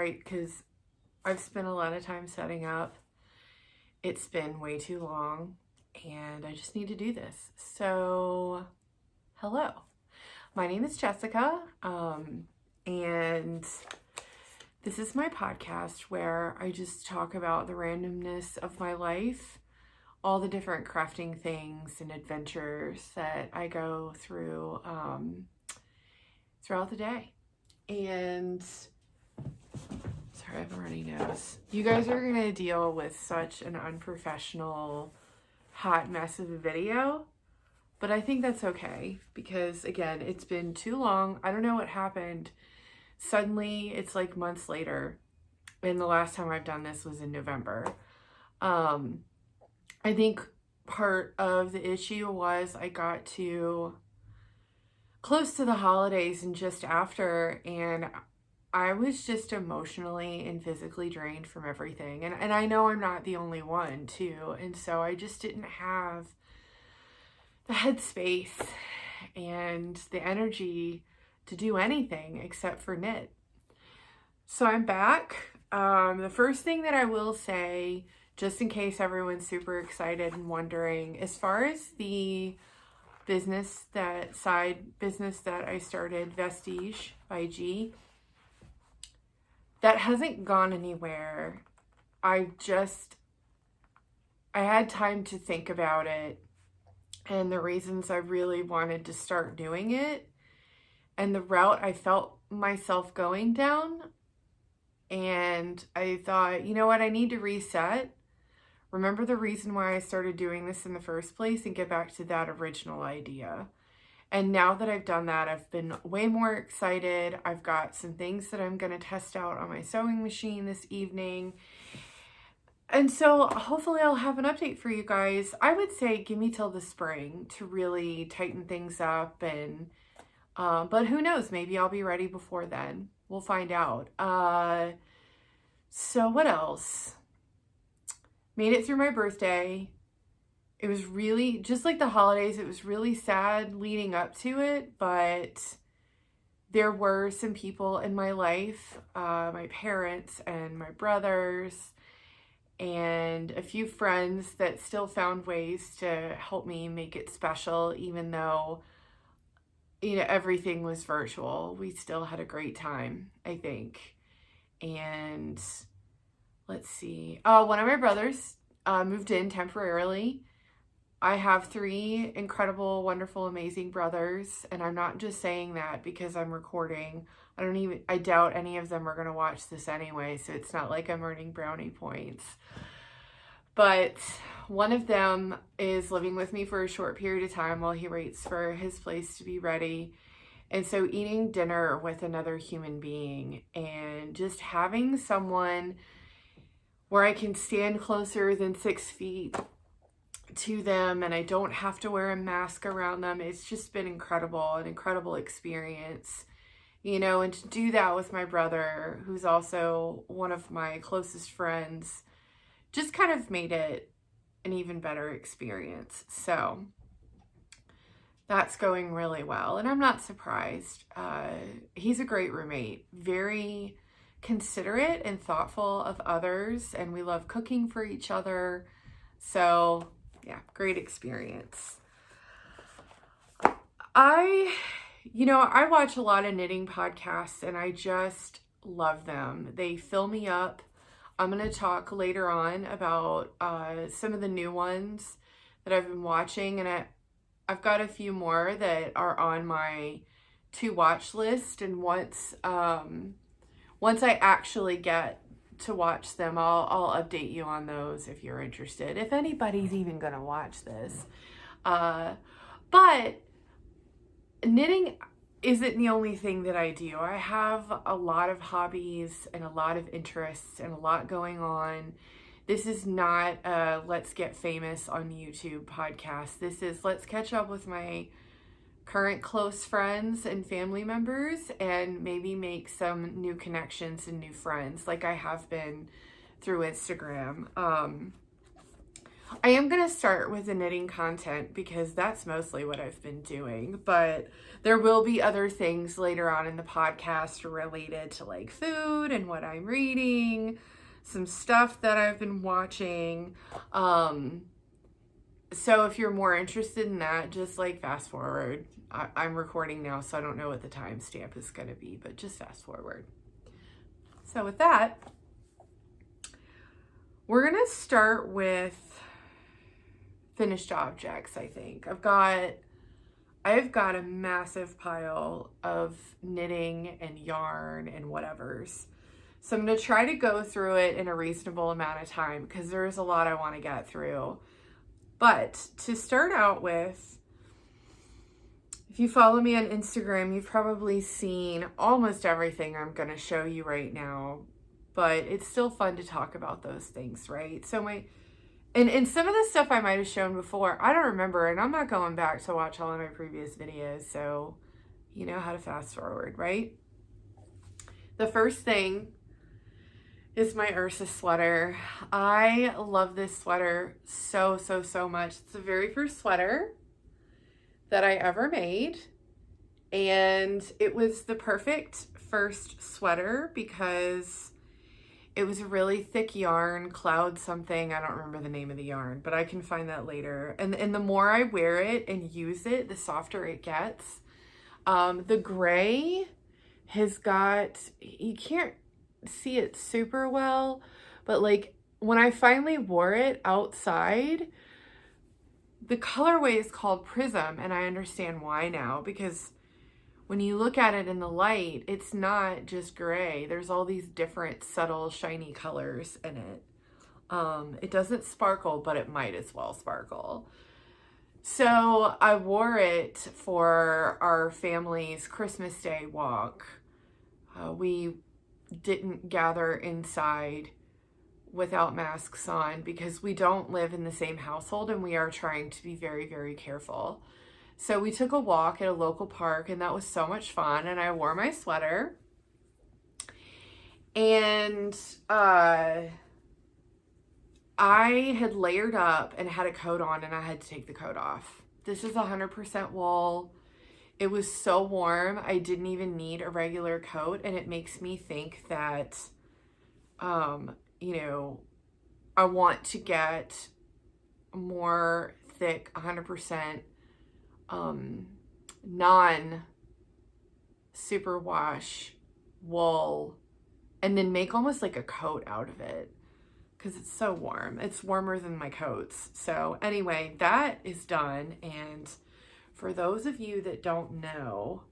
right? Because I've spent a lot of time setting up. It's been way too long and I just need to do this. So, hello. My name is Jessica, and this is my podcast where I just talk about the randomness of my life, all the different crafting things and adventures that I go through throughout the day. And sorry, I have a runny nose. You guys are gonna deal with such an unprofessional, hot mess of a video, but I think that's okay because, again, it's been too long. I don't know what happened. Suddenly, it's like months later, and the last time I've done this was in November. I think part of the issue was I got too close to the holidays and just after, and I was just emotionally and physically drained from everything. And I know I'm not the only one too. And so I just didn't have the headspace and the energy to do anything except for knit. So I'm back. The first thing that I will say, just in case everyone's super excited and wondering, as far as the side business that I started, Vestige by G, that hasn't gone anywhere. I had time to think about it and the reasons I really wanted to start doing it and the route I felt myself going down. And I thought, you know what, I need to reset, remember the reason why I started doing this in the first place, and get back to that original idea. And now that I've done that, I've been way more excited. I've got some things that I'm going to test out on my sewing machine this evening. And so hopefully I'll have an update for you guys. I would say give me till the spring to really tighten things up. And but who knows, maybe I'll be ready before then. We'll find out. So what else? Made it through my birthday. It was really, just like the holidays, it was really sad leading up to it, but there were some people in my life, my parents and my brothers, and a few friends that still found ways to help me make it special, even though, you know, everything was virtual. We still had a great time, I think. And let's see. One of my brothers moved in temporarily. I have 3 incredible, wonderful, amazing brothers, and I'm not just saying that because I'm recording. I doubt any of them are going to watch this anyway, so it's not like I'm earning brownie points. But one of them is living with me for a short period of time while he waits for his place to be ready. And so eating dinner with another human being and just having someone where I can stand closer than 6 feet to them and I don't have to wear a mask around them. It's just been incredible, an incredible experience, you know, and to do that with my brother, who's also one of my closest friends, just kind of made it an even better experience. So that's going really well, and I'm not surprised. He's a great roommate, very considerate and thoughtful of others, and we love cooking for each other. So yeah, great experience. I watch a lot of knitting podcasts and I just love them. They fill me up. I'm going to talk later on about some of the new ones that I've been watching, and I've got a few more that are on my to watch list, and once I actually get to watch them, I'll update you on those if you're interested, if anybody's even gonna watch this. But knitting isn't the only thing that I do. I have a lot of hobbies and a lot of interests and a lot going on. This is not a let's get famous on YouTube podcast. This is let's catch up with my current close friends and family members and maybe make some new connections and new friends like I have been through Instagram. I am going to start with the knitting content because that's mostly what I've been doing, but there will be other things later on in the podcast related to like food and what I'm reading, some stuff that I've been watching. So if you're more interested in that, just like fast forward. I'm recording now, so I don't know what the timestamp is going to be, but just fast forward. So with that, we're going to start with finished objects, I think. I've got a massive pile of knitting and yarn and whatevers. So I'm going to try to go through it in a reasonable amount of time because there's a lot I want to get through. But to start out with, if you follow me on Instagram, you've probably seen almost everything I'm going to show you right now, but it's still fun to talk about those things, right? So and some of the stuff I might have shown before, I don't remember, and I'm not going back to watch all of my previous videos, so you know how to fast forward, right? The first thing is my Ursa sweater. I love this sweater so much. It's the very first sweater that I ever made, and it was the perfect first sweater because it was a really thick yarn, cloud something. I don't remember the name of the yarn, but I can find that later. And the more I wear it and use it, the softer it gets. The gray has got, you can't see it super well, but like when I finally wore it outside, the colorway is called Prism, and I understand why now, because when you look at it in the light, it's not just gray. There's all these different subtle shiny colors in it. It doesn't sparkle, but it might as well sparkle. So I wore it for our family's Christmas Day walk. We didn't gather inside without masks on because we don't live in the same household and we are trying to be very careful. So we took a walk at a local park and that was so much fun, and I wore my sweater, and I had layered up and had a coat on and I had to take the coat off. This is 100% wool. It was so warm I didn't even need a regular coat, and it makes me think that you know, I want to get more thick 100% non superwash wool and then make almost like a coat out of it because it's so warm. It's warmer than my coats. So anyway, that is done. And for those of you that don't know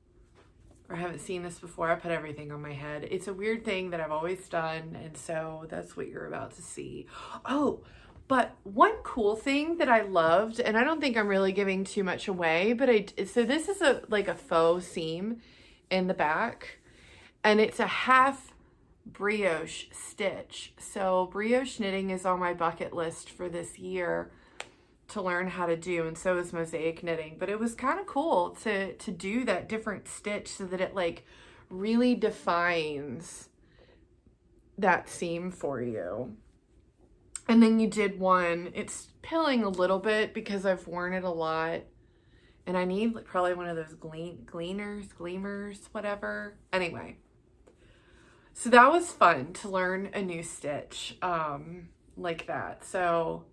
or haven't seen this before, I put everything on my head. It's a weird thing that I've always done, and so that's what you're about to see. Oh, but one cool thing that I loved, and I don't think I'm really giving too much away, but so this is like a faux seam in the back, and it's a half brioche stitch. So brioche knitting is on my bucket list for this year to learn how to do, and so is mosaic knitting. But it was kind of cool to do that different stitch so that it like really defines that seam for you. And then you did one, it's pilling a little bit because I've worn it a lot, and I need probably one of those gleamers, whatever. Anyway, so that was fun to learn a new stitch like that. So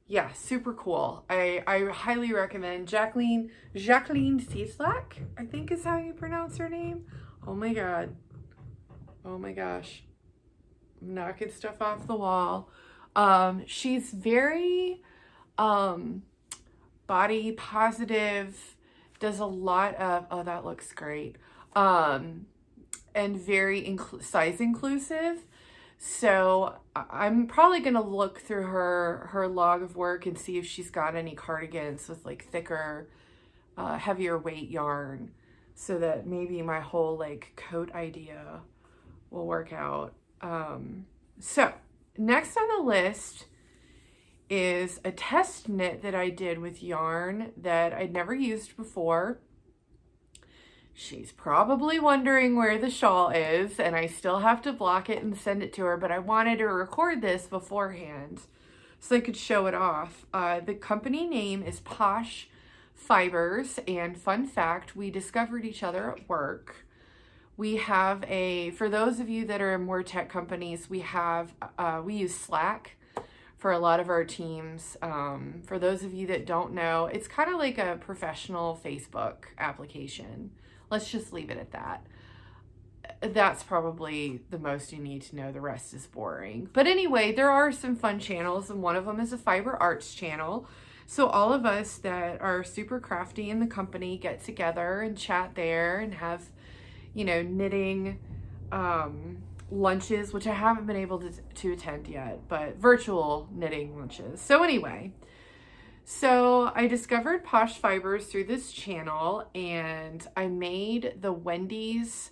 yeah, super cool. I highly recommend Jacqueline Cieslak, I think is how you pronounce her name. Oh my God. Oh my gosh. I'm knocking stuff off the wall. She's very body positive, does a lot of, oh, that looks great. And very size inclusive. So I'm probably going to look through her log of work and see if she's got any cardigans with like thicker, heavier weight yarn, so that maybe my whole like coat idea will work out. So next on the list is a test knit that I did with yarn that I'd never used before. She's probably wondering where the shawl is, and I still have to block it and send it to her, but I wanted to record this beforehand so I could show it off. The company name is Posh Fibers, and fun fact, we discovered each other at work. We have for those of you that are in more tech companies, we use Slack for a lot of our teams. For those of you that don't know, it's kind of like a professional Facebook application. Let's just leave it at that. That's probably the most you need to know. The rest is boring. But anyway, there are some fun channels, and one of them is a fiber arts channel. So all of us that are super crafty in the company get together and chat there and have, you know, knitting lunches, which I haven't been able to attend yet, but virtual knitting lunches. So anyway, so I discovered Posh Fibers through this channel, and I made the Wendy's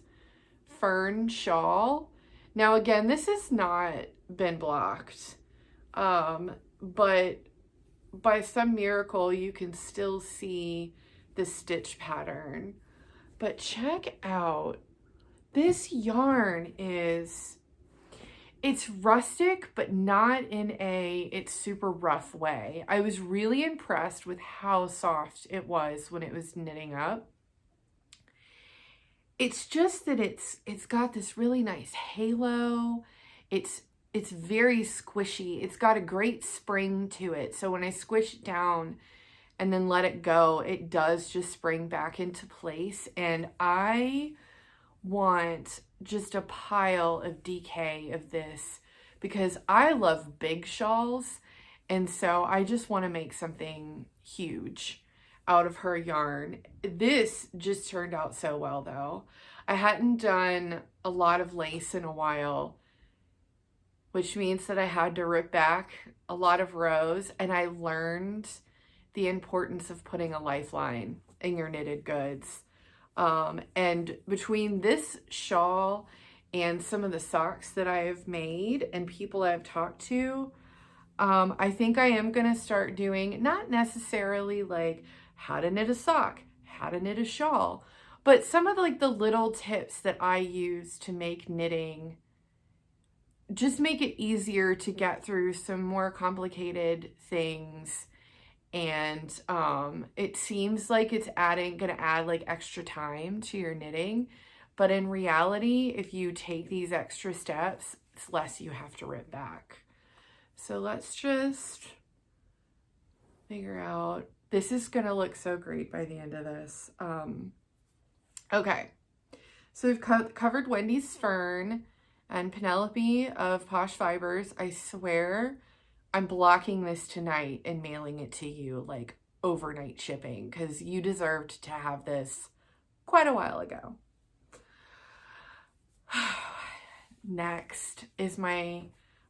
Fern shawl. Now again, this has not been blocked, but by some miracle you can still see the stitch pattern. But check out, this yarn it's rustic, but not in it's super rough way. I was really impressed with how soft it was when it was knitting up. It's just that it's got this really nice halo. It's very squishy. It's got a great spring to it. So when I squish it down and then let it go, it does just spring back into place. And I want just a pile of DK of this because I love big shawls. And so I just want to make something huge out of her yarn. This just turned out so well though. I hadn't done a lot of lace in a while, which means that I had to rip back a lot of rows, and I learned the importance of putting a lifeline in your knitted goods. And between this shawl and some of the socks that I have made and people I've talked to, I think I am going to start doing, not necessarily like how to knit a sock, how to knit a shawl, but some of like the little tips that I use to make knitting, just make it easier to get through some more complicated things. And it seems like it's gonna add like extra time to your knitting, but in reality, if you take these extra steps, it's less you have to rip back. So let's just figure out, this is gonna look so great by the end of this. Okay, so we've covered Wendy's Fern and Penelope of Posh Fibers. I swear I'm blocking this tonight and mailing it to you, like overnight shipping, because you deserved to have this quite a while ago. Next is my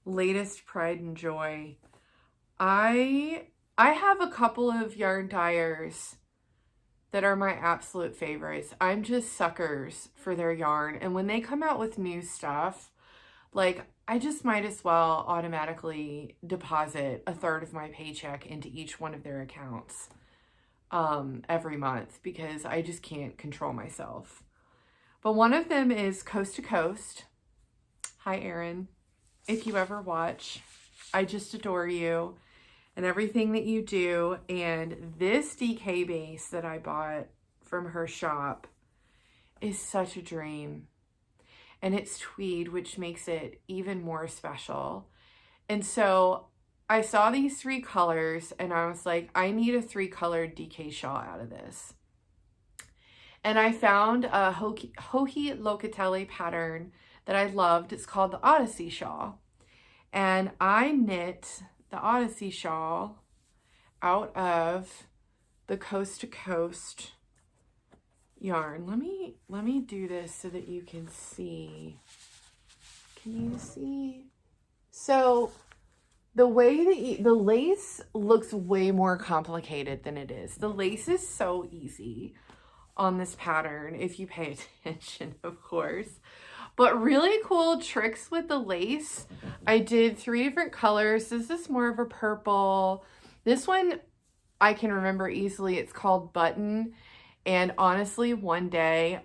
latest pride and joy. I have a couple of yarn dyers that are my absolute favorites. I'm just suckers for their yarn, and when they come out with new stuff, like, I just might as well automatically deposit a third of my paycheck into each one of their accounts every month, because I just can't control myself. But one of them is Coast to Coast. Hi, Erin. If you ever watch, I just adore you and everything that you do. And this DK base that I bought from her shop is such a dream. And it's tweed, which makes it even more special. And so I saw these 3 colors and I was like, I need a 3-colored DK shawl out of this. And I found a Hohi Locatelli pattern that I loved. It's called the Odyssey Shawl. And I knit the Odyssey Shawl out of the Coast to Coast yarn. Let me do this so that you can see. Can you see? So the way that the lace looks way more complicated than it is. The lace is so easy on this pattern if you pay attention, of course. But really cool tricks with the lace. I did 3 different colors. This is more of a purple. This one I can remember easily. It's called Button. And honestly, one day,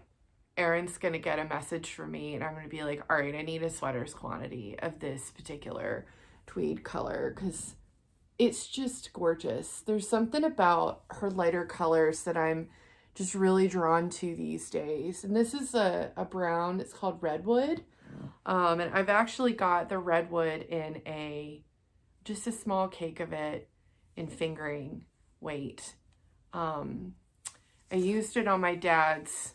Erin's going to get a message from me and I'm going to be like, all right, I need a sweater's quantity of this particular tweed color, because it's just gorgeous. There's something about her lighter colors that I'm just really drawn to these days. And this is a brown. It's called Redwood. And I've actually got the Redwood in just a small cake of it in fingering weight. I used it on my dad's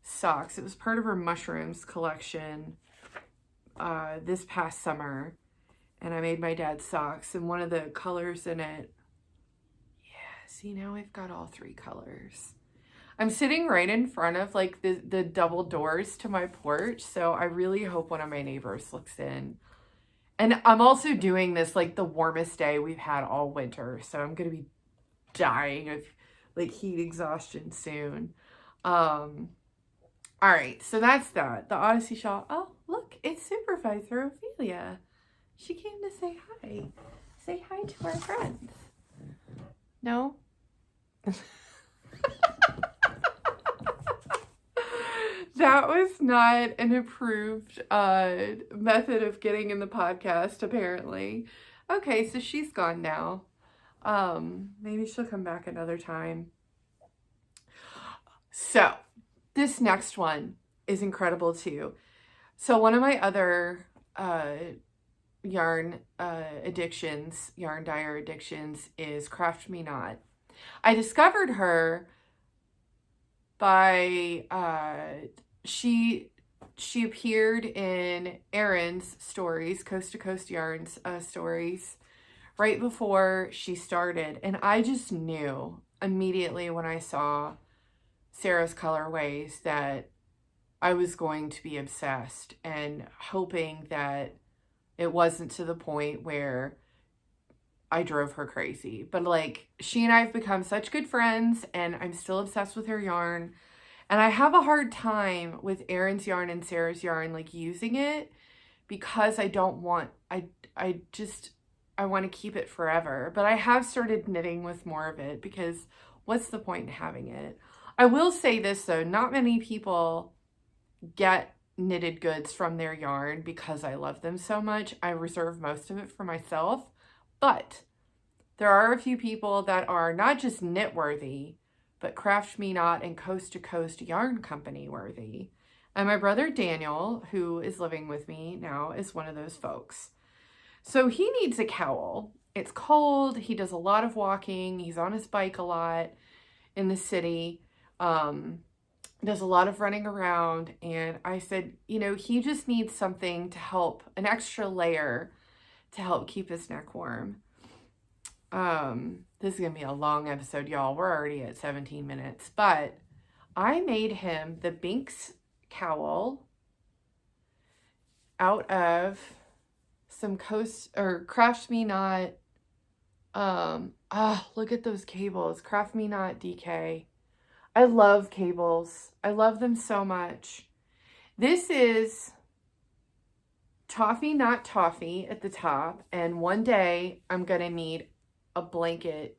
socks. It was part of her mushrooms collection this past summer. And I made my dad's socks. And one of the colors in it, yeah, see, now I've got all 3 colors. I'm sitting right in front of like the double doors to my porch. So I really hope one of my neighbors looks in. And I'm also doing this like the warmest day we've had all winter. So I'm going to be dying of like heat exhaustion soon. All right, so that's that. The Odyssey Shawl. Oh, look, it's Supervisor Ophelia. She came to say hi. Say hi to our friends. No? That was not an approved method of getting in the podcast, apparently. Okay, so she's gone now. Maybe she'll come back another time. So, this next one is incredible too. So one of my other yarn dyer addictions is Craft Me Not. I discovered her by she appeared in Erin's stories, Coast to Coast Yarns stories, right before she started, and I just knew immediately when I saw Sarah's colorways that I was going to be obsessed, and hoping that it wasn't to the point where I drove her crazy. But like, she and I have become such good friends, and I'm still obsessed with her yarn. And I have a hard time with Erin's yarn and Sarah's yarn, like using it, because I don't want, I want to keep it forever. But I have started knitting with more of it, because what's the point in having it? I will say this though, not many people get knitted goods from their yarn because I love them so much. I reserve most of it for myself, but there are a few people that are not just knit worthy, but Craft Me Not and Coast to Coast Yarn Company worthy. And my brother Daniel, who is living with me now, is one of those folks. So he needs a cowl. It's cold. He does a lot of walking. He's on his bike a lot in the city. Does a lot of running around. And I said, you know, he just needs something to help, an extra layer to help keep his neck warm. This is going to be a long episode, y'all. We're already at 17 minutes, but I made him the Binks cowl out of some Craft Me Not. Look at those cables. Craft Me Not DK. I love cables. I love them so much. This is Toffee Not Toffee at the top. And one day I'm going to need a blanket,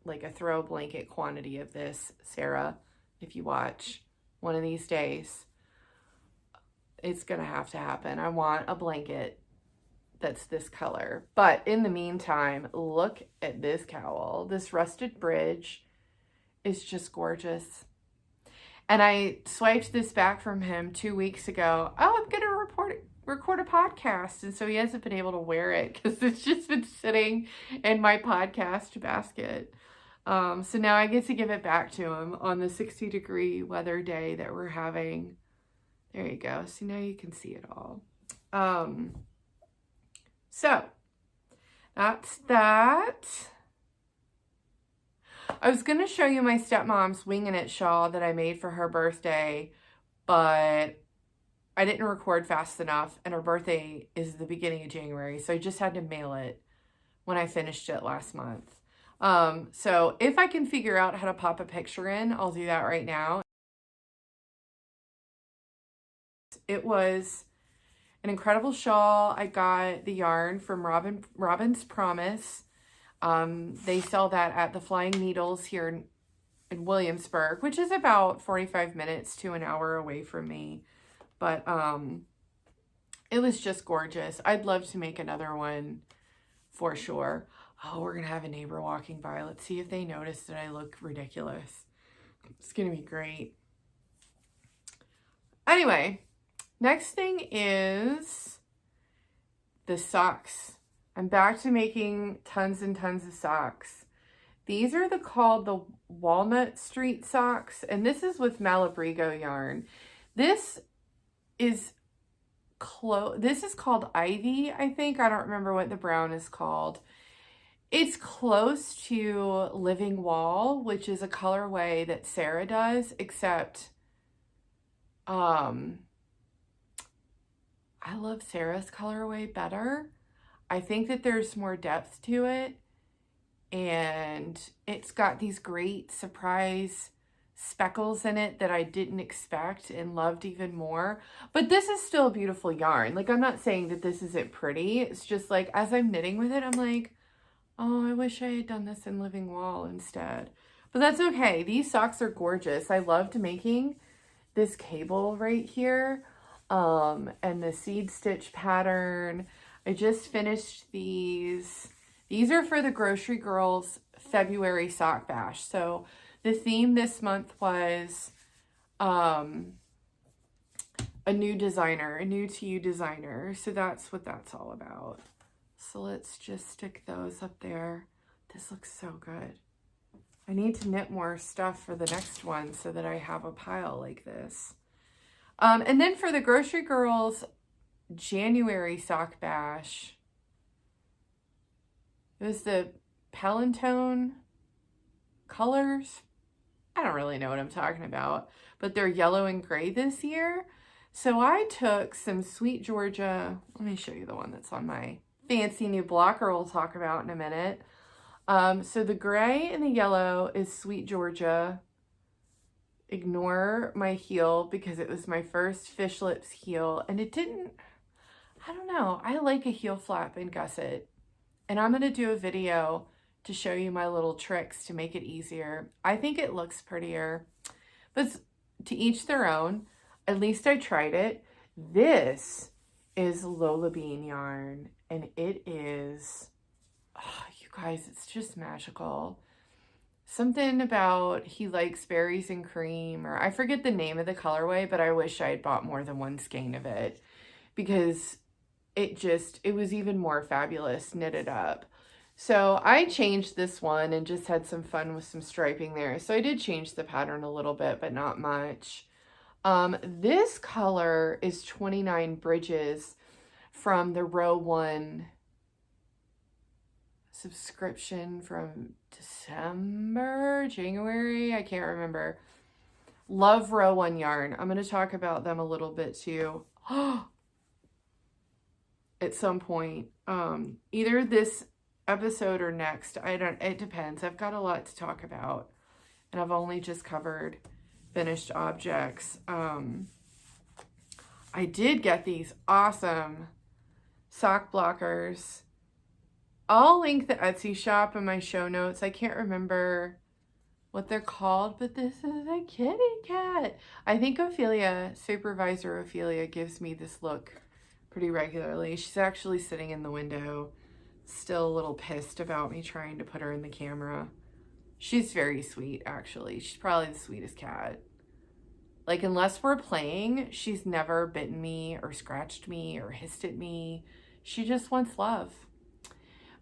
like a throw blanket quantity of this, Sarah, if you watch one of these days. It's going to have to happen. I want a blanket that's this color. But in the meantime, look at this cowl. This rusted bridge is just gorgeous. And I swiped this back from him 2 weeks ago. Oh, I'm going to record a podcast. And so he hasn't been able to wear it because it's just been sitting in my podcast basket. So now I get to give it back to him on the 60-degree weather day that we're having. There you go. So now you can see it all. So that's that. I was going to show you my stepmom's Wingin' It shawl that I made for her birthday, but I didn't record fast enough, and her birthday is the beginning of January, so I just had to mail it when I finished it last month. So if I can figure out how to pop a picture in, I'll do that right now. It was an incredible shawl. I got the yarn from Robin's Promise. They sell that at the Flying Needles here in Williamsburg, which is about 45 minutes to an hour away from me. But it was just gorgeous. I'd love to make another one for sure. Oh, we're gonna have a neighbor walking by. Let's see if they notice that I look ridiculous. It's gonna be great. Anyway, next thing is the socks. I'm back to making tons and tons of socks. These are called the Walnut Street socks, and this is with Malabrigo yarn. This is called Ivy, I think. I don't remember what the brown is called. It's close to Living Wall, which is a colorway that Sarah does, except I love Sarah's colorway better. I think that there's more depth to it, and it's got these great surprise speckles in it that I didn't expect and loved even more. But this is still a beautiful yarn. Like, I'm not saying that this isn't pretty. It's just like, as I'm knitting with it, I'm like, oh, I wish I had done this in Living Wall instead. But that's okay. These socks are gorgeous. I loved making this cable right here, and the seed stitch pattern. I just finished these. These are for the Grocery Girls February sock bash. So the theme this month was a new designer, a new to you designer. So that's what that's all about. So let's just stick those up there. This looks so good. I need to knit more stuff for the next one so that I have a pile like this. And then for the Grocery Girls January sock bash, it was the Pantone colors. I don't really know what I'm talking about, but they're yellow and gray this year. So I took some Sweet Georgia. Let me show you the one that's on my fancy new blocker we'll talk about in a minute. So the gray and the yellow is Sweet Georgia. Ignore my heel because it was my first Fish Lips heel, and it didn't, I don't know. I like a heel flap in gusset, and I'm going to do a video to show you my little tricks to make it easier. I think it looks prettier, but to each their own. At least I tried it. This is Lola bean yarn, and it is, oh, you guys, it's just magical. Something about he likes berries and cream, or I forget the name of the colorway, but I wish I had bought more than one skein of it because it was even more fabulous knitted up. So I changed this one and just had some fun with some striping there. So I did change the pattern a little bit, but not much. This color is 29 Bridges from the Row 1 subscription from January, I can't remember. Love Row 1 yarn. I'm going to talk about them a little bit too. At some point, either this episode or next. It depends. I've got a lot to talk about, and I've only just covered finished objects. I did get these awesome sock blockers. I'll link the Etsy shop in my show notes. I can't remember what they're called, but this is a kitty cat. I think Supervisor Ophelia gives me this look pretty regularly. She's actually sitting in the window, still a little pissed about me trying to put her in the camera. She's very sweet, actually. She's probably the sweetest cat. Like, unless we're playing, she's never bitten me or scratched me or hissed at me. She just wants love.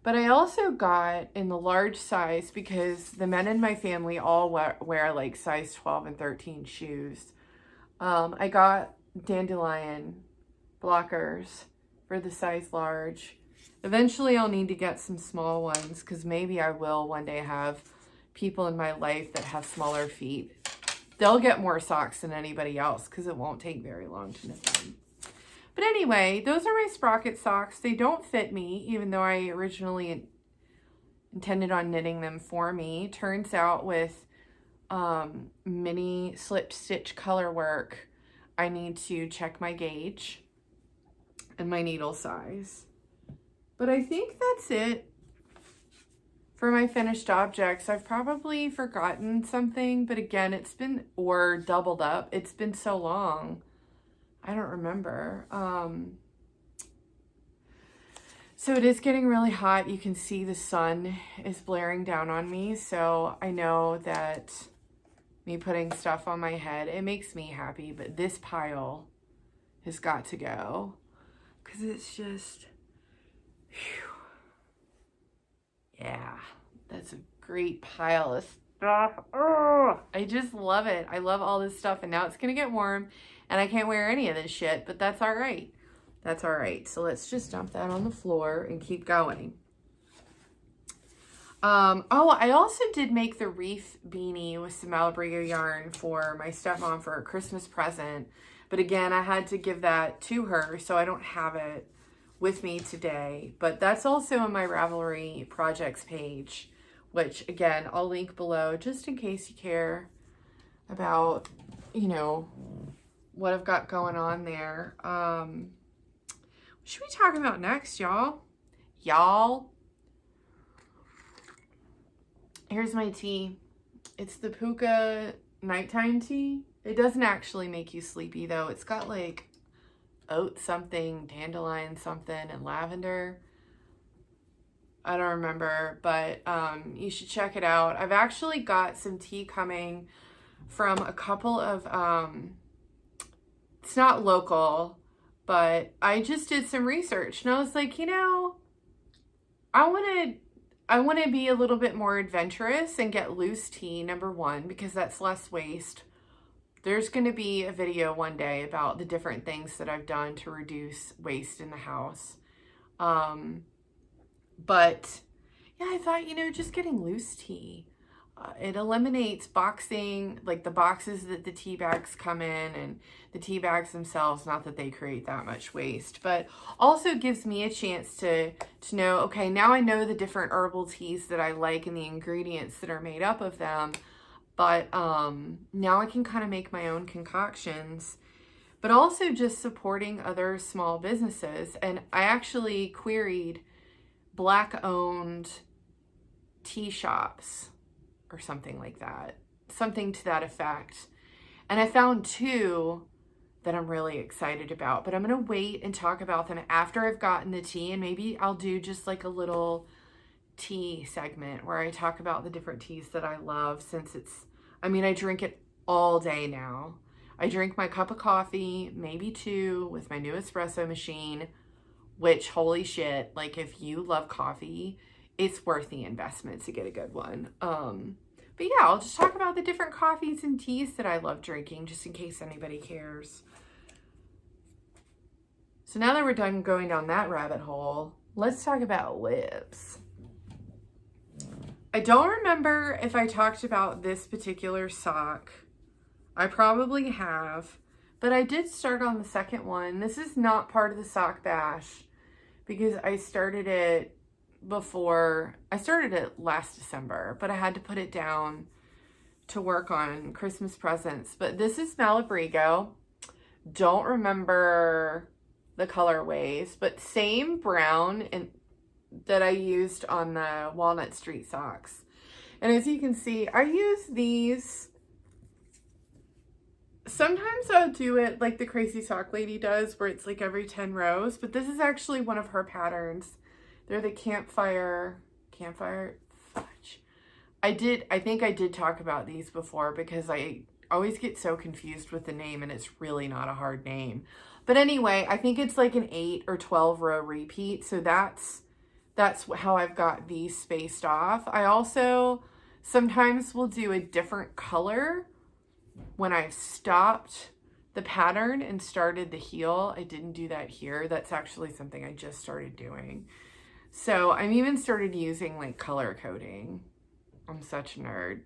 But I also got in the large size because the men in my family all wear like size 12 and 13 shoes. I got dandelion blockers for the size large. Eventually I'll need to get some small ones because maybe I will one day have people in my life that have smaller feet. They'll get more socks than anybody else because it won't take very long to knit them. But anyway, those are my sprocket socks. They don't fit me, even though I originally intended on knitting them for me. Turns out with mini slip stitch color work, I need to check my gauge and my needle size. But I think that's it for my finished objects. I've probably forgotten something, but again, or doubled up. It's been so long. I don't remember. So it is getting really hot. You can see the sun is blaring down on me. So I know that me putting stuff on my head, it makes me happy, but this pile has got to go because it's just, whew. Yeah, that's a great pile of stuff. Oh, I just love it. I love all this stuff, and now it's going to get warm and I can't wear any of this shit, but that's all right. That's all right. So let's just dump that on the floor and keep going. Oh, I also did make the Reef Beanie with some Malabrigo yarn for my stepmom for a Christmas present. But again, I had to give that to her, so I don't have it with me today. But that's also on my Ravelry projects page, which again, I'll link below just in case you care about, you know, what I've got going on there. What should we talk about next, y'all? Here's my tea. It's the Puka nighttime tea. It doesn't actually make you sleepy though. It's got like oat something, dandelion something, and lavender. I don't remember, but you should check it out. I've actually got some tea coming from a couple of, it's not local, but I just did some research and I was like, you know, I want to be a little bit more adventurous and get loose tea, number one, because that's less waste. There's going to be a video one day about the different things that I've done to reduce waste in the house. But yeah, I thought, you know, just getting loose tea, it eliminates boxing, like the boxes that the tea bags come in, and the tea bags themselves, not that they create that much waste, but also gives me a chance to know, okay, now I know the different herbal teas that I like and the ingredients that are made up of them. But now I can kind of make my own concoctions, but also just supporting other small businesses. And I actually queried Black-owned tea shops or something like that, something to that effect. And I found two that I'm really excited about, but I'm going to wait and talk about them after I've gotten the tea, and maybe I'll do just like a little tea segment where I talk about the different teas that I love, since it's, I mean, I drink it all day now. I drink my cup of coffee, maybe two, with my new espresso machine, which, holy shit, like if you love coffee, it's worth the investment to get a good one. But yeah, I'll just talk about the different coffees and teas that I love drinking, just in case anybody cares. So now that we're done going down that rabbit hole, let's talk about lips. I don't remember if I talked about this particular sock. I probably have, but I did start on the second one. This is not part of the sock bash because I started it last December, but I had to put it down to work on Christmas presents. But this is Malabrigo. Don't remember the colorways, but same brown that I used on the Walnut Street socks. And as you can see, I use these. Sometimes I'll do it like the Crazy Sock Lady does, where it's like every 10 rows, but this is actually one of her patterns. They're the campfire fudge. I think I did talk about these before because I always get so confused with the name, and it's really not a hard name. But anyway, I think it's like an 8 or 12 row repeat. So that's how I've got these spaced off. I also sometimes will do a different color when I've stopped the pattern and started the heel. I didn't do that here. That's actually something I just started doing. So I'm even started using like color coding. I'm such a nerd.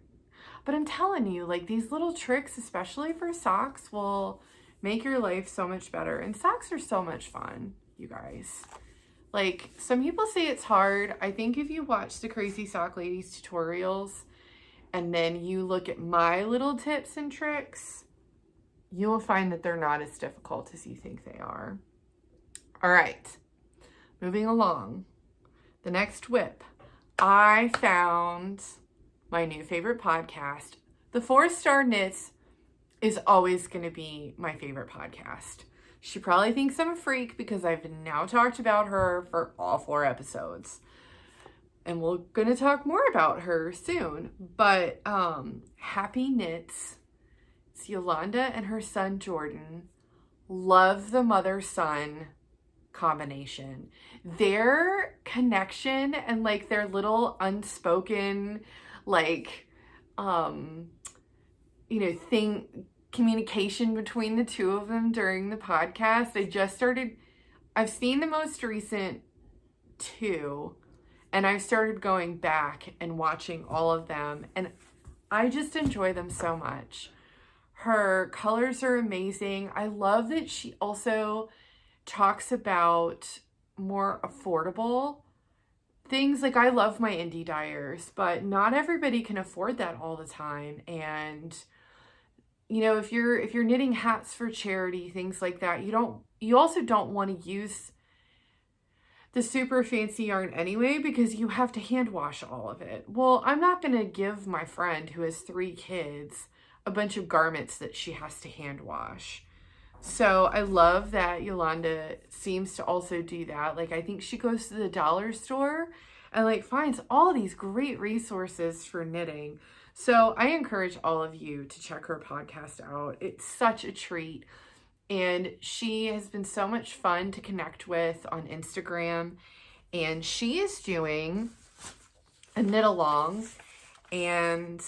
But I'm telling you, like, these little tricks, especially for socks, will make your life so much better. And socks are so much fun, you guys. Like, some people say it's hard. I think if you watch the Crazy Sock Ladies tutorials and then you look at my little tips and tricks, you will find that they're not as difficult as you think they are. All right, moving along. The next whip. I found my new favorite podcast. The 4 Star Knits is always going to be my favorite podcast. She probably thinks I'm a freak because I've now talked about her for all 4 episodes. And we're going to talk more about her soon. But Happy Knits, it's Yolanda and her son Jordan. Love the mother-son combination. Their connection and like their little unspoken like communication between the two of them during the podcast. I've seen the most recent 2, and I've started going back and watching all of them, and I just enjoy them so much. Her colors are amazing. I love that she also talks about more affordable things. Like, I love my indie dyers, but not everybody can afford that all the time. And you know, if you're knitting hats for charity, things like that, you also don't want to use the super fancy yarn anyway, because you have to hand wash all of it. Well, I'm not going to give my friend who has 3 kids a bunch of garments that she has to hand wash. So I love that Yolanda seems to also do that. Like, I think she goes to the dollar store and like finds all these great resources for knitting. So I encourage all of you to check her podcast out. It's such a treat. And she has been so much fun to connect with on Instagram. And she is doing a knit along. And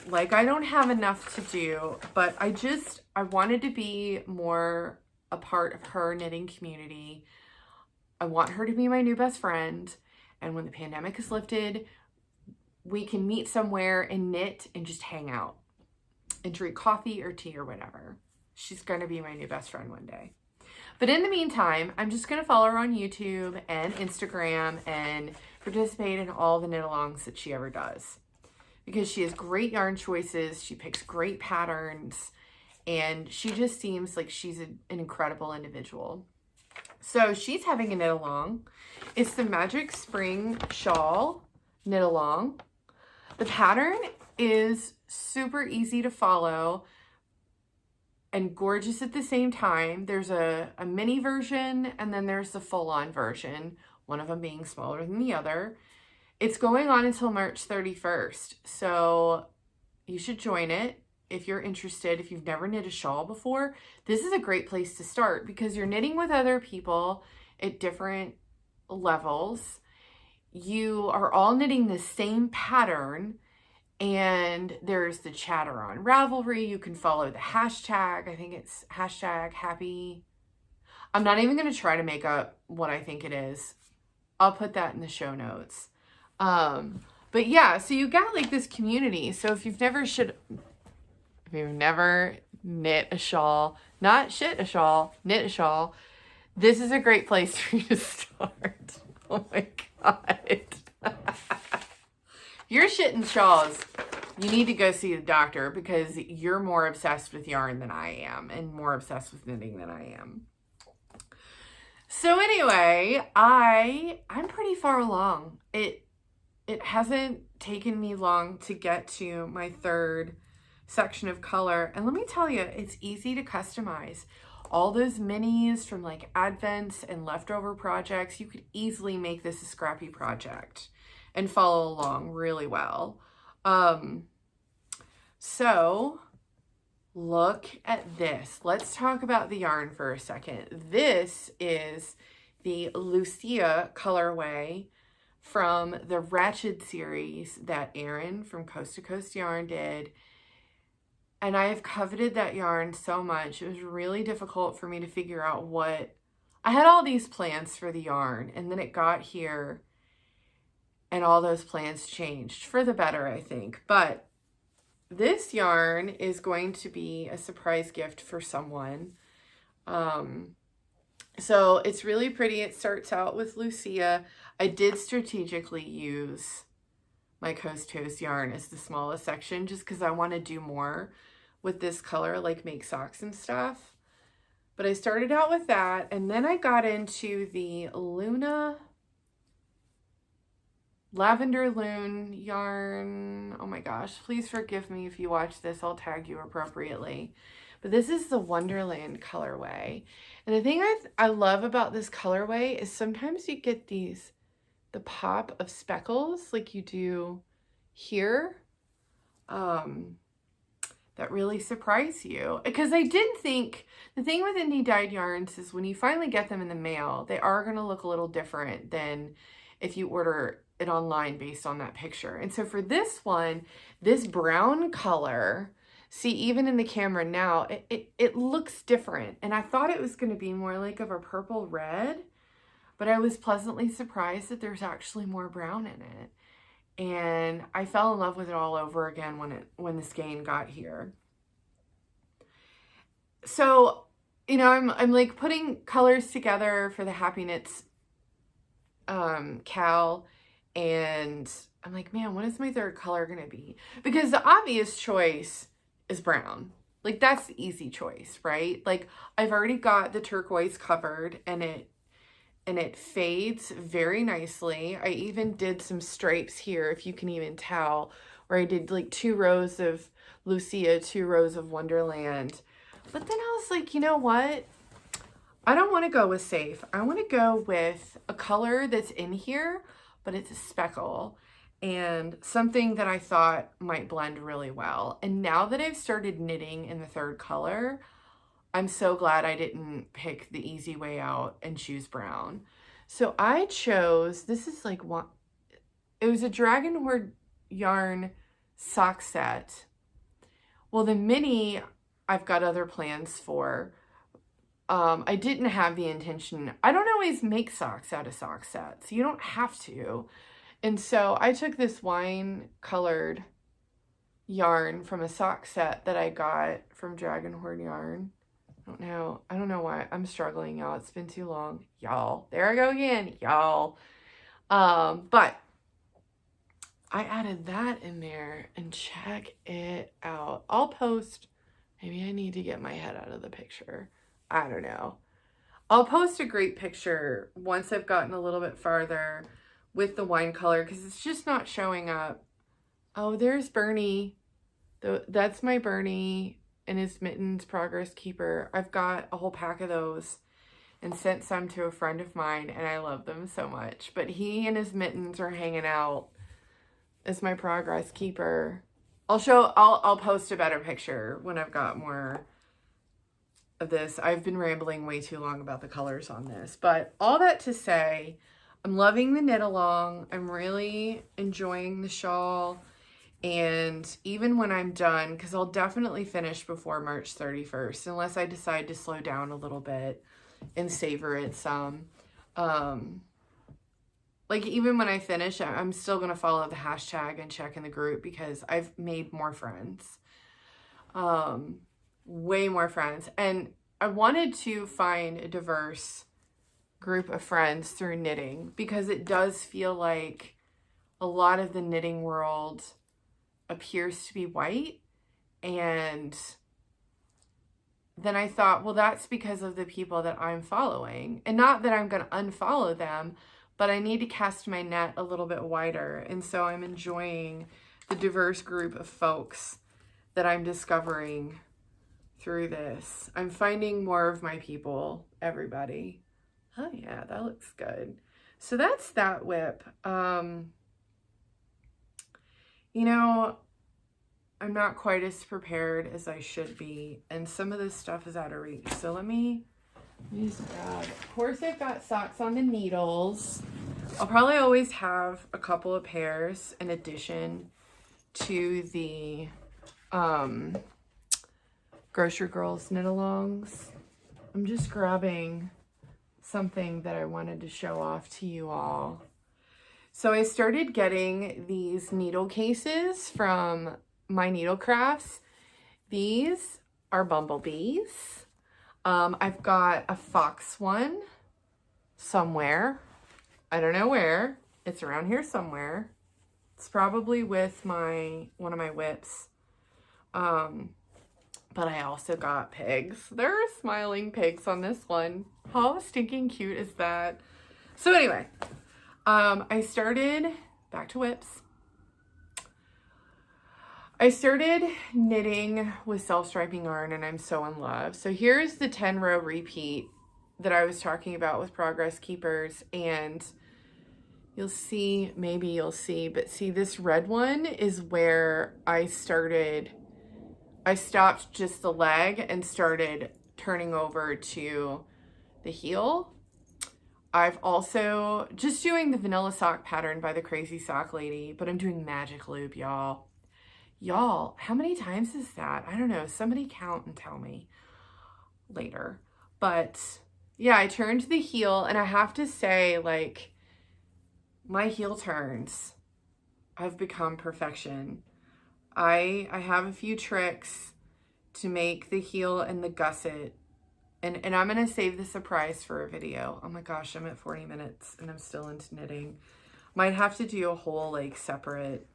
like, I don't have enough to do, but I wanted to be more a part of her knitting community. I want her to be my new best friend. And when the pandemic is lifted, we can meet somewhere and knit and just hang out and drink coffee or tea or whatever. She's going to be my new best friend one day. But in the meantime, I'm just going to follow her on YouTube and Instagram and participate in all the knit alongs that she ever does, because she has great yarn choices. She picks great patterns, and she just seems like she's an incredible individual. So she's having a knit along. It's the Magic Spring Shawl knit along. The pattern is super easy to follow and gorgeous at the same time. There's a mini version, and then there's the full-on version, one of them being smaller than the other. It's going on until March 31st, so you should join it if you're interested. If you've never knit a shawl before, this is a great place to start, because you're knitting with other people at different levels. You are all knitting the same pattern, and there's the chatter on Ravelry. You can follow the hashtag. I think it's hashtag happy. I'm not even going to try to make up what I think it is. I'll put that in the show notes. But yeah, so you got like this community. So if you've never knit a shawl, not shit a shawl, knit a shawl, this is a great place for you to start. Oh my God. If you're shitting shawls, you need to go see the doctor, because you're more obsessed with yarn than I am, and more obsessed with knitting than I am. So anyway, I'm pretty far along. It hasn't taken me long to get to my 3rd section of color. And let me tell you, it's easy to customize. All those minis from like advents and leftover projects, you could easily make this a scrappy project and follow along really well. So look at this. Let's talk about the yarn for a second. This is the Lucia colorway from the Wretched series that Erin from Coast to Coast Yarn did. And I have coveted that yarn so much. It was really difficult for me to figure out I had all these plans for the yarn, and then it got here and all those plans changed for the better, I think. But this yarn is going to be a surprise gift for someone. So it's really pretty. It starts out with Lucia. I did strategically use my Coast to Coast yarn as the smallest section, just because I want to do more with this color, like make socks and stuff. But I started out with that, and then I got into the Luna Lavender Loon yarn. Oh my gosh, please forgive me if you watch this. I'll tag you appropriately. but this is the Wonderland colorway. And the thing I love about this colorway is sometimes you get the pop of speckles like you do here, that really surprise you. Because I didn't think, the thing with indie dyed yarns is when you finally get them in the mail, they are going to look a little different than if you order it online based on that picture. And so for this one, this brown color, see, even in the camera now, it looks different. And I thought it was going to be more like of a purple red, but I was pleasantly surprised that there's actually more brown in it. And I fell in love with it all over again when the skein got here. So, you know, I'm like putting colors together for the Happy Knits cowl, and I'm like, man, what is my third color gonna be? Because the obvious choice is brown. Like, that's the easy choice, right? Like, I've already got the turquoise covered, and it fades very nicely. I even did some stripes here, if you can even tell, where I did like 2 rows of Lucia, 2 rows of Wonderland. But then I was like, you know what? I don't want to go with safe. I want to go with a color that's in here, but it's a speckle and something that I thought might blend really well. And now that I've started knitting in the third color, I'm so glad I didn't pick the easy way out and choose brown. So I chose, this is like one, it was a Dragon Horde yarn sock set. Well, the mini, I've got other plans for. I didn't have the intention. I don't always make socks out of sock sets. You don't have to. And so I took this wine colored yarn from a sock set that I got from Dragon Horde yarn. I don't know why I'm struggling, y'all. It's been too long, y'all. There I go again, y'all. But I added that in there, and check it out. I'll post, maybe I need to get my head out of the picture. I don't know. I'll post a great picture once I've gotten a little bit farther with the wine color, because it's just not showing up. Oh, there's Bernie. That's my Bernie and his mittens progress keeper. I've got a whole pack of those and sent some to a friend of mine, and I love them so much. But he and his mittens are hanging out as my progress keeper. I'll post a better picture when I've got more of this. I've been rambling way too long about the colors on this, but all that to say, I'm loving the knit along. I'm really enjoying the shawl. And even when I'm done, because I'll definitely finish before March 31st, unless I decide to slow down a little bit and savor it some. Like, even when I finish, I'm still going to follow the hashtag and check in the group, because I've made more friends. Way more friends. And I wanted to find a diverse group of friends through knitting, because it does feel like a lot of the knitting world appears to be white. And then I thought, well, that's because of the people that I'm following, and not that I'm going to unfollow them, but I need to cast my net a little bit wider. And so I'm enjoying the diverse group of folks that I'm discovering through this. I'm finding more of my people, everybody. Oh yeah, that looks good. So that's that whip. You know, I'm not quite as prepared as I should be, and some of this stuff is out of reach. So let me just grab. Of course, I've got socks on the needles. I'll probably always have a couple of pairs in addition to the Grocery Girls knit-alongs. I'm just grabbing something that I wanted to show off to you all. So I started getting these needle cases from My Needle Crafts. These are bumblebees. I've got a fox one somewhere. I don't know where. It's around here somewhere. It's probably with one of my whips. But I also got pigs. There are smiling pigs on this one. How stinking cute is that? So anyway, I started back to whips. I started knitting with self-striping yarn and I'm so in love. So here's the 10 row repeat that I was talking about with Progress Keepers, and you'll see, maybe you'll see, but see, this red one is where I stopped just the leg and started turning over to the heel. I've also just doing the vanilla sock pattern by the Crazy Sock Lady, but I'm doing magic loop, y'all. Y'all, how many times is that? I don't know. Somebody count and tell me later. But yeah, I turned the heel, and I have to say, like, my heel turns have become perfection. I have a few tricks to make the heel and the gusset, and I'm going to save the surprise for a video. Oh my gosh, I'm at 40 minutes and I'm still into knitting. Might have to do a whole like separate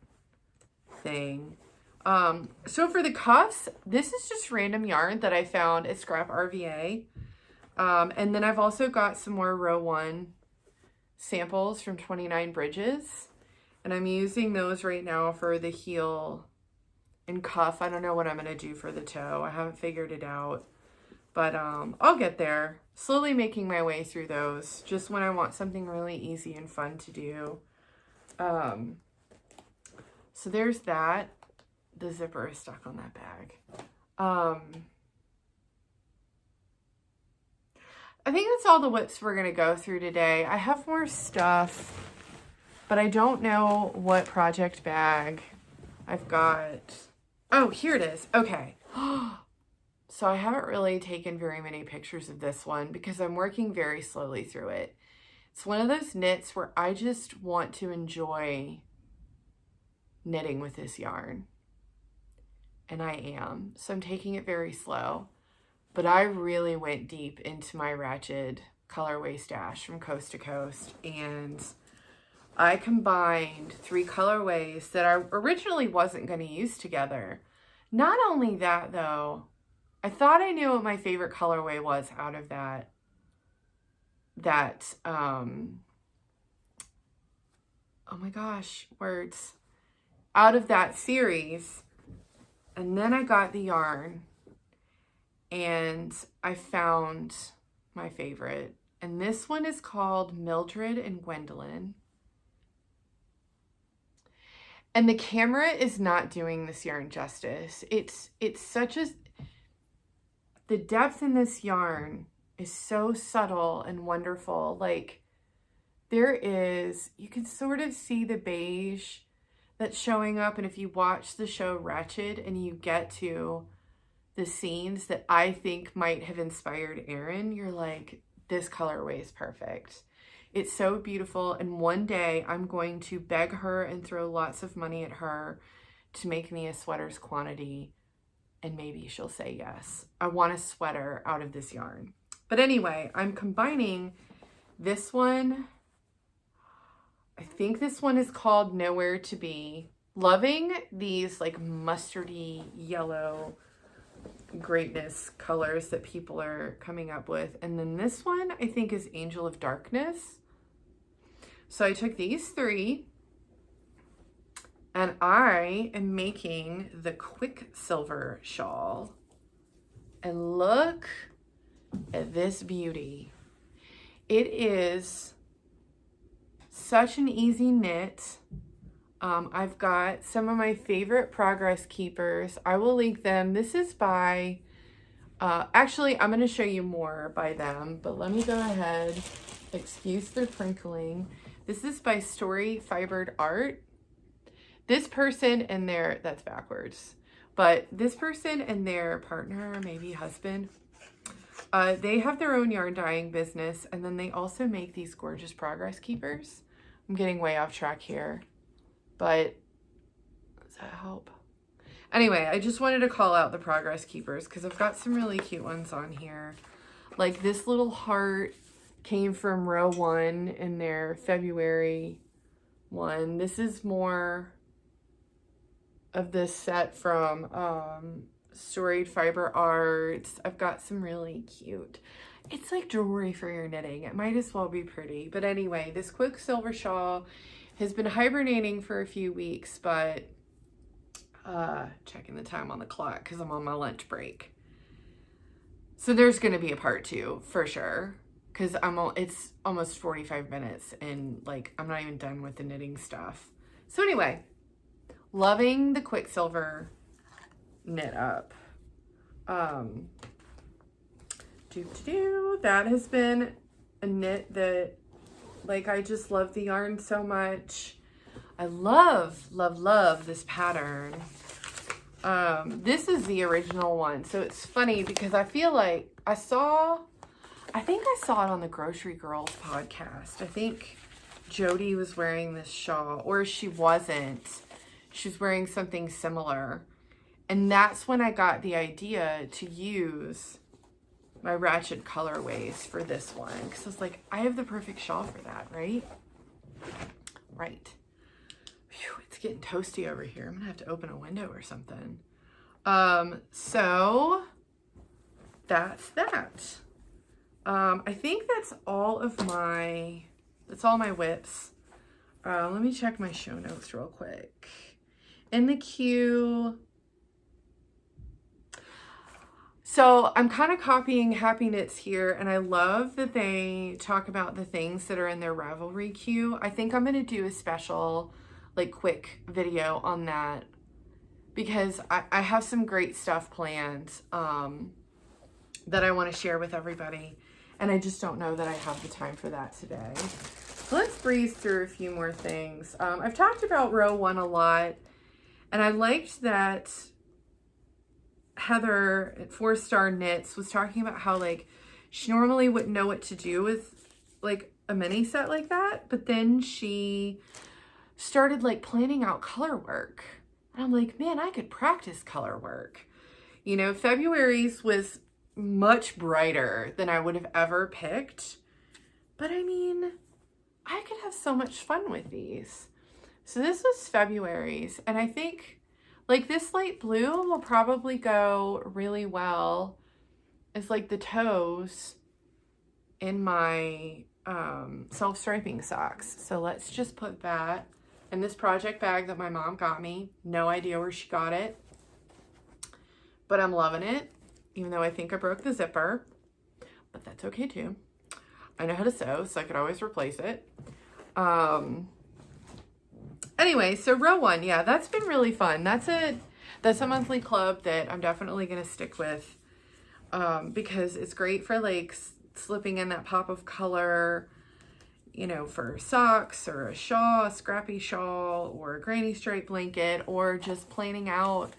thing. So for the cuffs, this is just random yarn that I found at Scrap RVA. And then I've also got some more row 1 samples from 29 Bridges, and I'm using those right now for the heel and cuff. I don't know what I'm going to do for the toe. I haven't figured it out, but I'll get there. Slowly making my way through those, just when I want something really easy and fun to do. So there's that. The zipper is stuck on that bag. I think that's all the whips we're going to go through today. I have more stuff, but I don't know what project bag I've got. Oh, here it is. Okay. So I haven't really taken very many pictures of this one because I'm working very slowly through it. It's one of those knits where I just want to enjoy knitting with this yarn. And I am. So I'm taking it very slow. But I really went deep into my Ratchet colorway stash from coast to coast, and I combined 3 colorways that I originally wasn't going to use together. Not only that, though, I thought I knew what my favorite colorway was out of oh my gosh, words, out of that series. And then I got the yarn, and I found my favorite. And this one is called Mildred and Gwendolyn. And the camera is not doing this yarn justice. It's such a... The depth in this yarn is so subtle and wonderful. Like, there is... You can sort of see the beige that's showing up. And if you watch the show Ratchet and you get to the scenes that I think might have inspired Erin, you're like, this colorway is perfect. It's so beautiful, and one day I'm going to beg her and throw lots of money at her to make me a sweater's quantity, and maybe she'll say yes. I want a sweater out of this yarn. But anyway, I'm combining this one. I think this one is called Nowhere to Be. Loving these like mustardy yellow greatness colors that people are coming up with. And then this one I think is Angel of Darkness. So I took these 3 and I am making the Quicksilver shawl. And look at this beauty. It is such an easy knit. I've got some of my favorite Progress Keepers. I will link them. This is by, actually, I'm going to show you more by them, but let me go ahead. Excuse the crinkling. This is by Story Fibered Art. This person and their, that's backwards, but this person and their partner, maybe husband, they have their own yarn dyeing business, and then they also make these gorgeous Progress Keepers. I'm getting way off track here, but does that help? Anyway, I just wanted to call out the Progress Keepers because I've got some really cute ones on here. Like this little heart came from row 1 in their February one. This is more of this set from Storied Fiber Arts. I've got some really cute, it's like jewelry for your knitting. It might as well be pretty. But anyway, this Quicksilver shawl has been hibernating for a few weeks, but Checking the time on the clock because I'm on my lunch break. So there's going to be a part 2 for sure, because it's almost 45 minutes and like I'm not even done with the knitting stuff. So anyway, loving the Quicksilver knit up. That has been a knit that, like, I just love the yarn so much. I love this pattern. This is the original one. So it's funny because I feel like I think I saw it on the Grocery Girls podcast. I think Jody was wearing this shawl, or she wasn't. She was wearing something similar. And that's when I got the idea to use my ratchet colorways for this one. Because I was like, I have the perfect shawl for that, right? Right. Whew, it's getting toasty over here. I'm gonna have to open a window or something. So that's that. I think that's all my whips. Let me check my show notes real quick. In the queue. So I'm kind of copying Happy Knits here, and I love that they talk about the things that are in their Ravelry queue. I think I'm going to do a special, like, quick video on that, because I have some great stuff planned that I want to share with everybody, and I just don't know that I have the time for that today. So let's breeze through a few more things. I've talked about row 1 a lot, and I liked that Heather at 4-Star Knits was talking about how, like, she normally wouldn't know what to do with, like, a mini set like that, but then she started, like, planning out color work. And I'm like, man, I could practice color work. You know, February's was much brighter than I would have ever picked, but I mean, I could have so much fun with these. So this was February's, and I think, like, this light blue will probably go really well as, like, the toes in my self-striping socks. So let's just put that in this project bag that my mom got me. No idea where she got it, but I'm loving it, even though I think I broke the zipper, but that's okay too. I know how to sew, so I could always replace it. Anyway, so row 1, yeah, that's been really fun. That's a monthly club that I'm definitely going to stick with, because it's great for, like, slipping in that pop of color, you know, for socks or a shawl, a scrappy shawl, or a granny stripe blanket, or just planning out,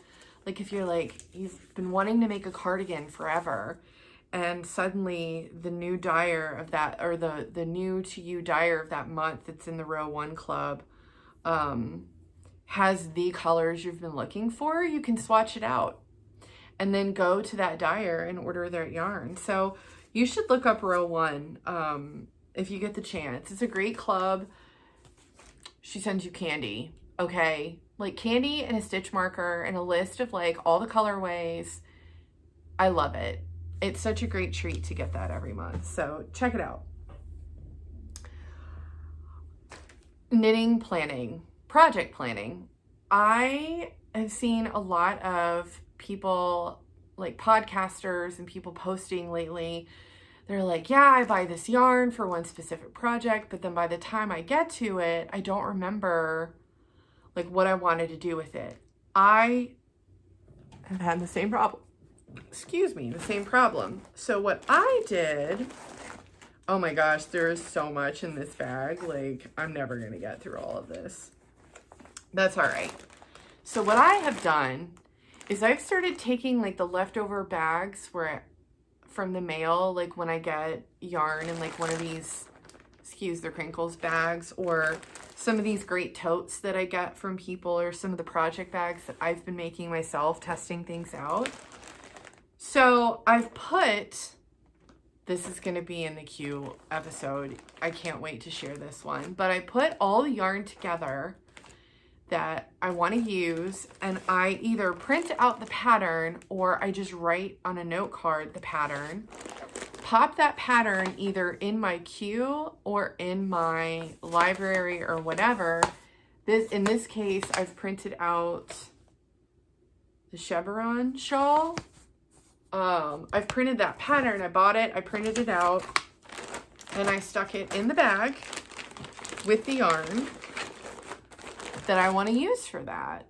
like, if you're like, you've been wanting to make a cardigan forever, and suddenly the new dyer of that, or the new to you dyer of that month that's in the row 1 club, has the colors you've been looking for, you can swatch it out and then go to that dyer and order their yarn. So you should look up row 1 if you get the chance. It's a great club. She sends you candy, okay? Like, candy and a stitch marker and a list of, like, all the colorways. I love it. It's such a great treat to get that every month. So check it out. Knitting planning, project planning. I have seen a lot of people, like podcasters and people posting lately. They're like, yeah, I buy this yarn for one specific project, but then by the time I get to it, I don't remember, like, what I wanted to do with it. I have had the same problem. Excuse me, the same problem. So what I did, oh my gosh, there is so much in this bag. Like, I'm never going to get through all of this. That's all right. So what I have done is I've started taking, like, the leftover bags from the mail, like, when I get yarn in, like, one of these, excuse the crinkles, bags, or some of these great totes that I get from people, or some of the project bags that I've been making myself, testing things out. So I've put, this is going to be in the queue episode. I can't wait to share this one. But I put all the yarn together that I want to use, and I either print out the pattern or I just write on a note card the pattern, pop that pattern either in my queue or in my library or whatever. In this case, I've printed out the chevron shawl. I've printed that pattern. I bought it, I printed it out, and I stuck it in the bag with the yarn that I want to use for that.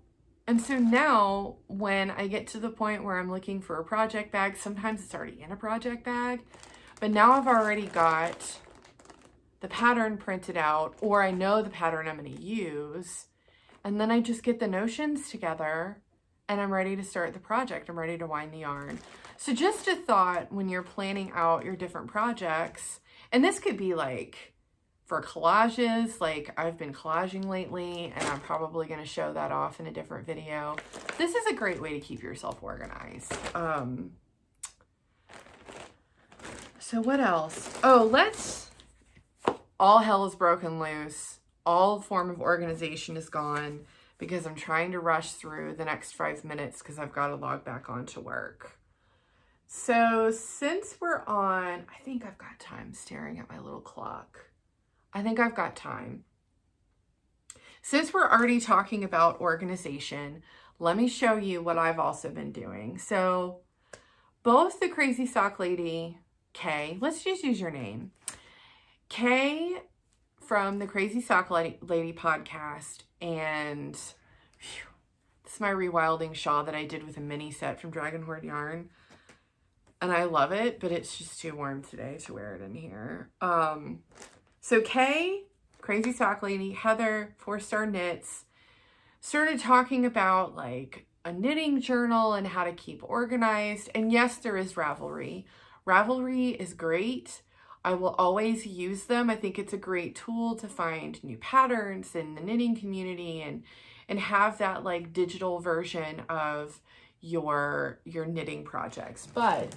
And so now when I get to the point where I'm looking for a project bag, sometimes it's already in a project bag, but now I've already got the pattern printed out, or I know the pattern I'm going to use, and then I just get the notions together and I'm ready to start the project. I'm ready to wind the yarn. So just a thought when you're planning out your different projects, and this could be like for collages, like I've been collaging lately, and I'm probably going to show that off in a different video. This is a great way to keep yourself organized. So what else? Oh, all hell is broken loose. All form of organization is gone because I'm trying to rush through the next 5 minutes because I've got to log back on to work. So since we're on, I think I've got time staring at my little clock. I think I've got time. Since we're already talking about organization, let me show you what I've also been doing. So both the Crazy Sock Lady, Kay, let's just use your name. Kay from the Crazy Sock Lady podcast, and whew, this is my rewilding shawl that I did with a mini set from Dragon Horde Yarn. And I love it, but it's just too warm today to wear it in here. So Kay, Crazy Sock Lady, Heather, 4-Star Knits, started talking about like a knitting journal and how to keep organized. And yes, there is Ravelry. Ravelry is great. I will always use them. I think it's a great tool to find new patterns in the knitting community and have that like digital version of your knitting projects. But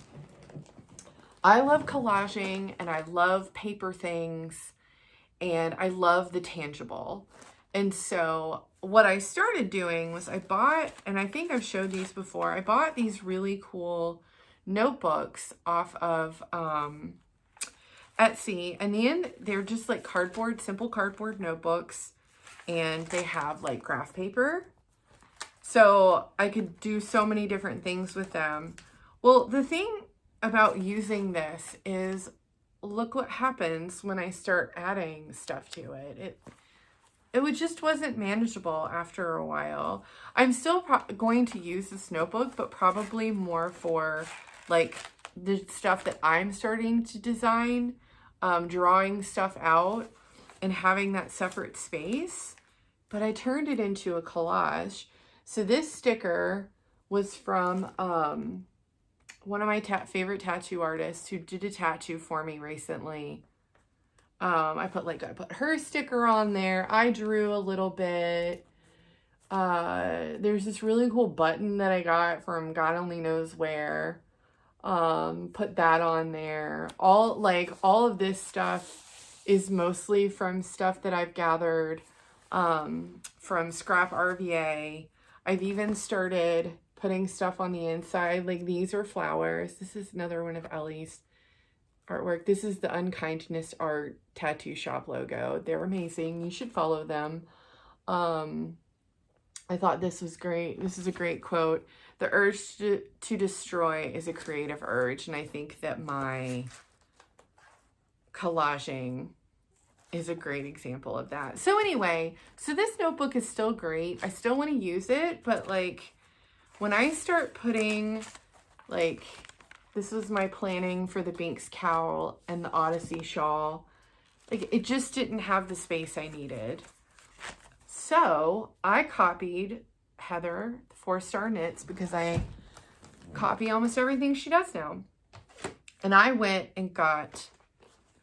I love collaging and I love paper things and I love the tangible. And so what I started doing was I bought, and I think I've showed these before, I bought these really cool notebooks off of Etsy, and they're just like cardboard, simple cardboard notebooks, and they have like graph paper. So I could do so many different things with them. Well, the thing about using this is look what happens when I start adding stuff to it. It just wasn't manageable after a while. I'm still going to use this notebook, but probably more for like the stuff that I'm starting to design, drawing stuff out and having that separate space. But I turned it into a collage. So this sticker was from one of my favorite tattoo artists who did a tattoo for me recently. I put her sticker on there. I drew a little bit. There's this really cool button that I got from God only knows where. Put that on there. All of this stuff is mostly from stuff that I've gathered from Scrap RVA. I've even started putting stuff on the inside. Like these are flowers. This is another one of Ellie's artwork. This is the Unkindness Art tattoo shop logo. They're amazing. You should follow them. I thought this was great. This is a great quote. The urge to destroy is a creative urge. And I think that my collaging is a great example of that. So anyway, so this notebook is still great. I still want to use it, but like when I start putting like, this was my planning for the Binks cowl and the Odyssey shawl, like it just didn't have the space I needed. So I copied Heather, 4-Star Knits, because I copy almost everything she does now. And I went and got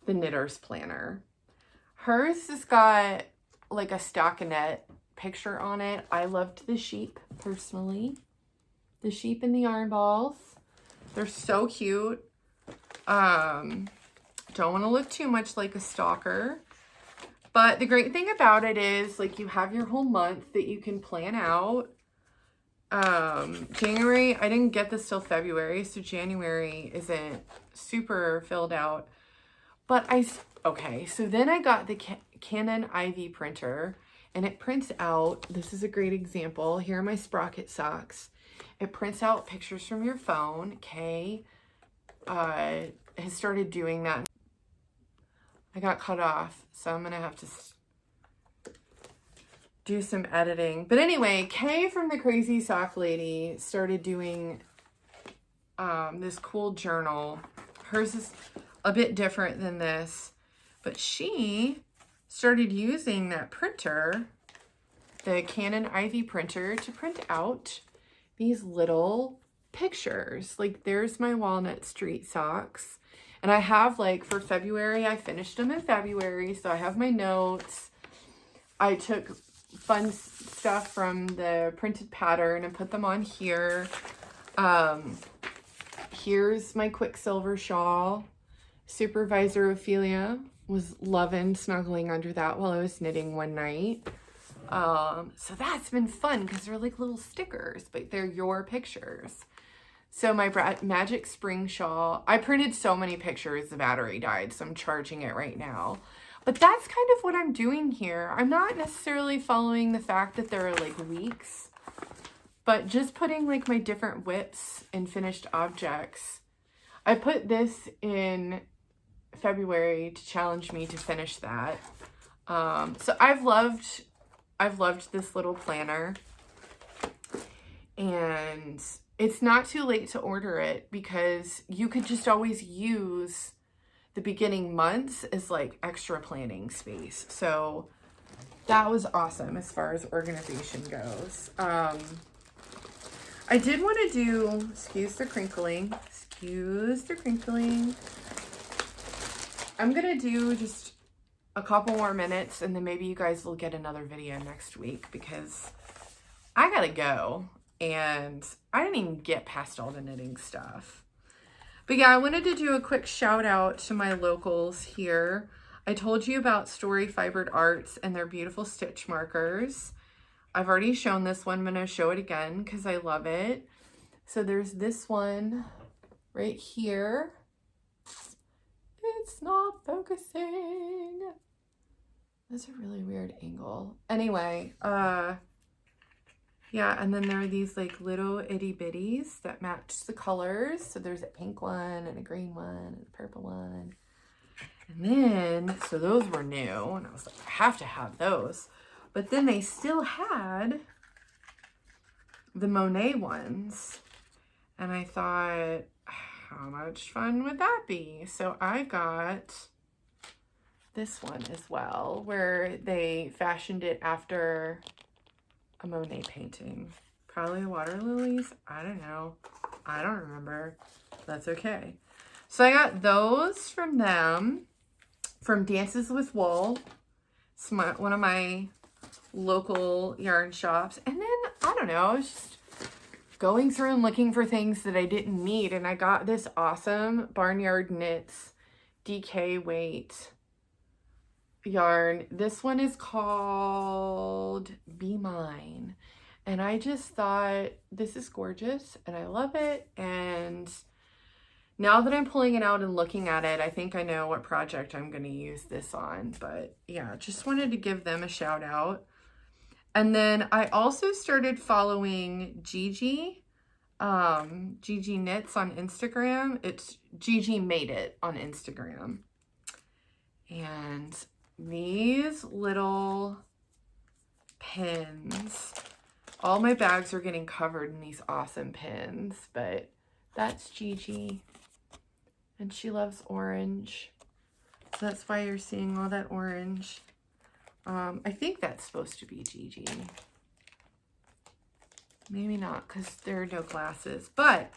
the Knitter's Planner. Hers has got like a stockinette picture on it. I loved the sheep personally. The sheep and the yarn balls. They're so cute. Don't want to look too much like a stalker. But the great thing about it is like you have your whole month that you can plan out. January, I didn't get this till February, so January isn't super filled out. But okay, so then I got the Canon Ivy printer, and it prints out, this is a great example. Here are my sprocket socks. It prints out pictures from your phone. Kay has started doing that. I got cut off, so I'm going to have to do some editing. But anyway, Kay from the Crazy Sock Lady started doing this cool journal. Hers is a bit different than this, but she started using that printer, the Canon Ivy printer, to print out these little pictures. Like, there's my Walnut Street socks. And I have, like, for February, I finished them in February, so I have my notes. I took fun stuff from the printed pattern and put them on here. Here's my Quicksilver shawl. Supervisor Ophelia was loving snuggling under that while I was knitting one night. So that's been fun because they're like little stickers, but they're your pictures. So my Magic Spring shawl, I printed so many pictures, the battery died, so I'm charging it right now. But that's kind of what I'm doing here. I'm not necessarily following the fact that there are like weeks, but just putting like my different whips and finished objects. I put this in February to challenge me to finish that. So I've loved this little planner, and it's not too late to order it because you could just always use the beginning months as like extra planning space. So that was awesome as far as organization goes. I did want to do, excuse the crinkling. I'm going to do just a couple more minutes and then maybe you guys will get another video next week because I got to go and I didn't even get past all the knitting stuff. But yeah, I wanted to do a quick shout out to my locals here. I told you about Story Fibered Arts and their beautiful stitch markers. I've already shown this one. I'm going to show it again because I love it. So there's this one right here. It's not focusing. That's a really weird angle. Anyway, yeah, and then there are these like little itty bitties that match the colors. So there's a pink one and a green one and a purple one. And then, so those were new and I was like, I have to have those. But then they still had the Monet ones. And I thought, how much fun would that be? So I got this one as well, where they fashioned it after a Monet painting. Probably water lilies. I don't know. I don't remember. That's okay. So I got those from them, from Dances with Wool. It's one of my local yarn shops. And then, I don't know, I was just going through and looking for things that I didn't need. And I got this awesome Barnyard Knits DK weight yarn. This one is called Be Mine. And I just thought, this is gorgeous and I love it. And now that I'm pulling it out and looking at it, I think I know what project I'm going to use this on. But yeah, just wanted to give them a shout out. And then I also started following Gigi, Gigi Knits on Instagram. It's Gigi Made It on Instagram. And these little pins, all my bags are getting covered in these awesome pins, but that's Gigi. And she loves orange. So that's why you're seeing all that orange. I think that's supposed to be Gigi. Maybe not, because there are no glasses. But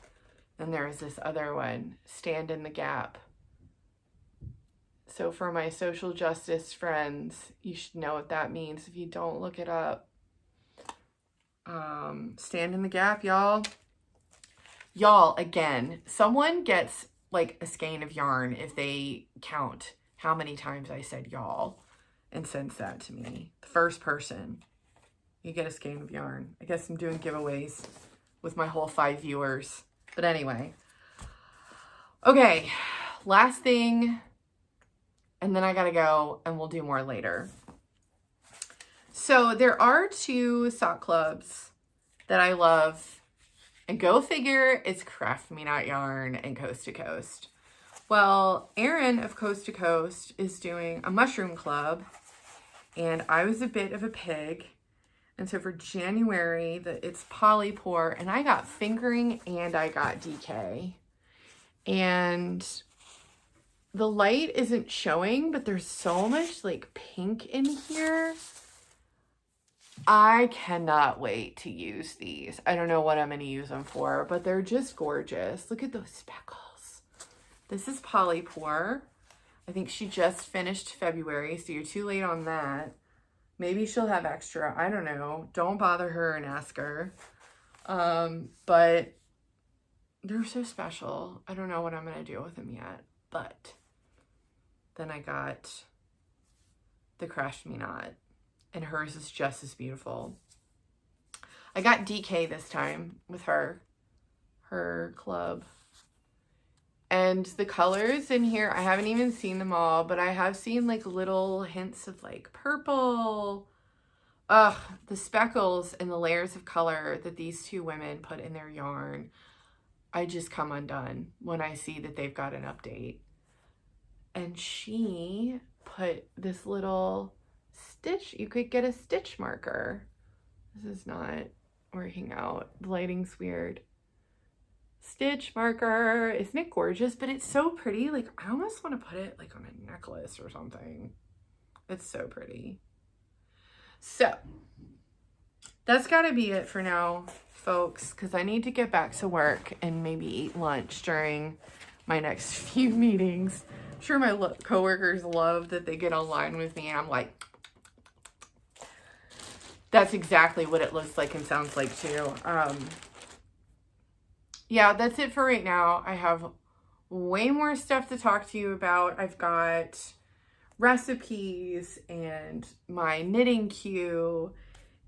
then there is this other one, Stand in the Gap. So for my social justice friends, you should know what that means if you don't look it up. Stand in the Gap, y'all. Y'all, again, someone gets like a skein of yarn if they count how many times I said y'all and sends that to me. The first person, you get a skein of yarn. I guess I'm doing giveaways with my whole 5 viewers. But anyway. Okay, last thing. And then I gotta go and we'll do more later. So there are 2 sock clubs that I love And go figure, it's Craft Me Not Yarn and Coast to Coast. Well, Erin of Coast to Coast is doing a mushroom club, and I was a bit of a pig. And so for January, it's Polypore, and I got fingering and I got DK. And the light isn't showing, but there's so much like pink in here. I cannot wait to use these. I don't know what I'm going to use them for, but they're just gorgeous. Look at those speckles. This is Polypore. I think she just finished February, so you're too late on that. Maybe she'll have extra. I don't know. Don't bother her and ask her. But they're so special. I don't know what I'm going to do with them yet. But then I got the Craft Me Not. And hers is just as beautiful. I got DK this time with her club. And the colors in here, I haven't even seen them all, but I have seen like little hints of like purple. Ugh, the speckles and the layers of color that these two women put in their yarn. I just come undone when I see that they've got an update. And she put this little stitch, you could get a stitch marker. This is not working out. The lighting's weird. Stitch marker. Isn't it gorgeous? But it's so pretty. Like, I almost want to put it like on a necklace or something. It's so pretty. So that's got to be it for now, folks, because I need to get back to work and maybe eat lunch during my next few meetings. I'm sure my coworkers love that they get online with me and I'm like, that's exactly what it looks like and sounds like too. Yeah, that's it for right now. I have way more stuff to talk to you about. I've got recipes and my knitting queue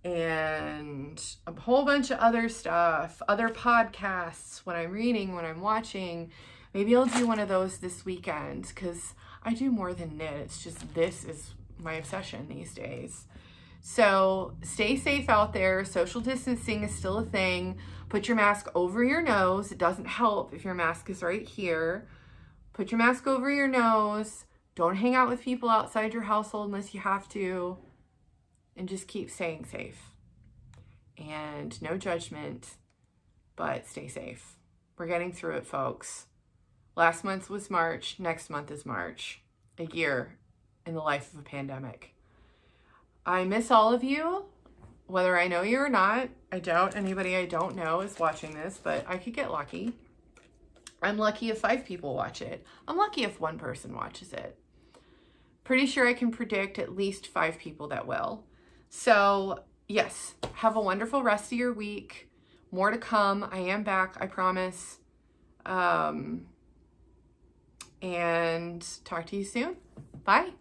and a whole bunch of other stuff, other podcasts, what I'm reading, what I'm watching. Maybe I'll do one of those this weekend because I do more than knit. It's just this is my obsession these days. So stay safe out there. Social distancing is still a thing. Put your mask over your nose. It doesn't help if your mask is right here. Put your mask over your nose. Don't hang out with people outside your household unless you have to. And just keep staying safe. And no judgment, but stay safe. We're getting through it, folks. Last month was March. Next month is March. A year in the life of a pandemic. I miss all of you, whether I know you or not. I doubt anybody I don't know is watching this, but I could get lucky. I'm lucky if 5 people watch it. I'm lucky if 1 person watches it. Pretty sure I can predict at least 5 people that will. So, yes, have a wonderful rest of your week. More to come. I am back, I promise. And talk to you soon. Bye.